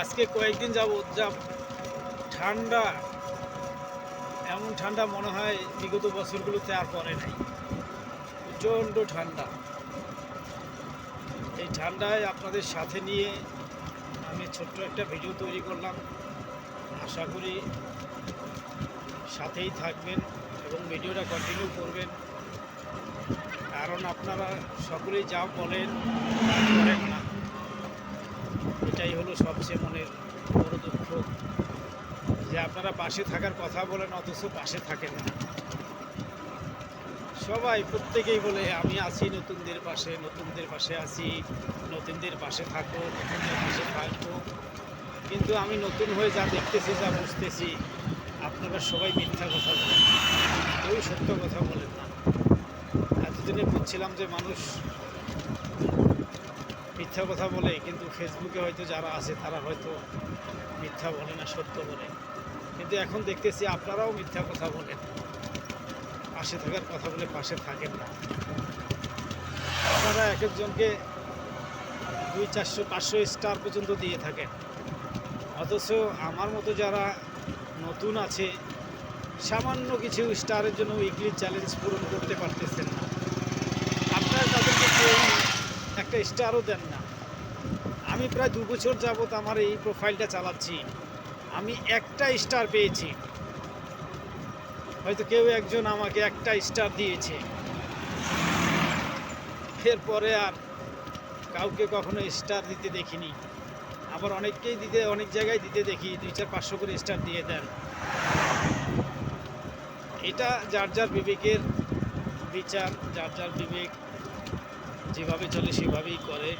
আজকে কয়েকদিন যাবৎ যা ঠান্ডা, এমন ঠান্ডা মনে হয় বিগত বছরগুলোতে আর পড়ে নাই। প্রচণ্ড ঠান্ডা। এই ঠান্ডায় আপনাদের সাথে নিয়ে আমি ছোট্ট একটা ভিডিও তৈরি করলাম। আশা করি সাথেই থাকবেন এবং ভিডিওটা কন্টিনিউ করবেন, কারণ আপনারা সকলেই যা বলেন তা করেন না। এটাই হলো সবচেয়ে মনের বড় দুঃখ, যে আপনারা পাশে থাকার কথা বলেন অথচ পাশে থাকেন না। সবাই প্রত্যেকেই বলে আমি আছি নতুনদের পাশে আছি, নতুনদের পাশে থাকো, নতুনদের পাশে থাকবো। কিন্তু আমি নতুন হয়ে যা দেখতেছি, যা বুঝতেছি, আপনারা সবাই মিথ্যা কথা বলেন, কেউ সত্য কথা বলেন না। এতদিনে বুঝছিলাম যে মানুষ মিথ্যা কথা বলে, কিন্তু ফেসবুকে হয়তো যারা আছে তারা হয়তো মিথ্যা বলে না, সত্য বলে। কিন্তু এখন দেখতেছি আপনারাও মিথ্যা কথা বলেন, পাশে থাকার কথা বলে পাশে থাকেন না। আপনারা এক একজনকে 200, 400, 500 স্টার পর্যন্ত দিয়ে থাকেন, অথচ আমার মতো যারা নতুন আছে সামান্য কিছু স্টারের জন্য উইকলি চ্যালেঞ্জ পূরণ করতে পারতেছেন না। আপনারা তাদেরকে কেউ একটা স্টারও দেন না। আমি প্রায় 2 বছর যাবৎ আমার এই প্রোফাইলটা চালাচ্ছি, আমি একটা স্টার পেয়েছি। হয়তো কেউ একজন আমাকে একটা স্টার দিয়েছে, এরপরে আর কাউকে কখনো স্টার দিতে দেখিনি। আবার অনেককেই অনেক জায়গায় দিতে দেখি 200, 500 করে স্টার দিয়ে দেন। এটা যার যার বিবেকের বিচার, যার যার বিবেক যেভাবে চলে সেভাবেই করে।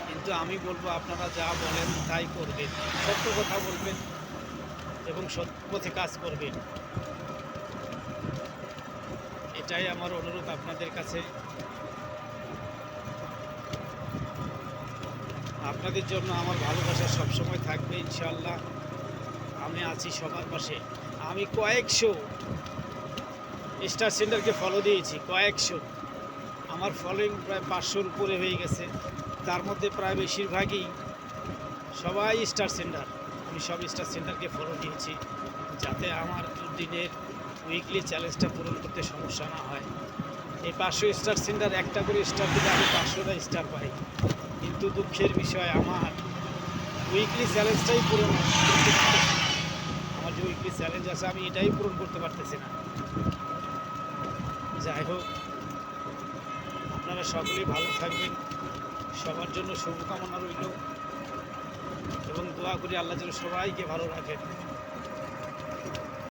কিন্তু আমি বলবো আপনারা যা বলেন তাই করবেন, সত্য কথা বলবেন এবং সৎ পথে কাজ করবেন। এটাই আমার অনুরোধ আপনাদের কাছে। আপনাদের জন্য আমার ভালোবাসা সবসময় থাকবে ইনশাআল্লাহ। আমি আছি সবার পাশে। আমি কয়েকশো স্টার সেন্টারকে ফলো দিয়েছি, কয়েকশো। আমার ফলোয়িং প্রায় 500-র উপরে হয়ে গেছে। তার মধ্যে প্রায় বেশিরভাগই সবাই স্টার সেন্টার। আমি সব স্টার সেন্টারকে ফলো দিয়েছি, যাতে আমার দিনের উইকলি চ্যালেঞ্জটা পূরণ করতে সমস্যা না হয়। এই 500 স্টার সেন্টার একটা করে স্টার দিলে আমি 500টা স্টার পাই, কিন্তু দুঃখের বিষয় আমার উইকলি চ্যালেঞ্জটাই পূরণ করতে পারতেছি না। আমার যে উইকলি চ্যালেঞ্জ আছে আমি এটাই পূরণ করতে পারতেছি না। যাই হোক, আপনারা সকলেই ভালো থাকবেন, সবার জন্য শুভকামনা রইল এবং দোয়া করি আল্লাহ যেন সবাইকে ভালো রাখেন।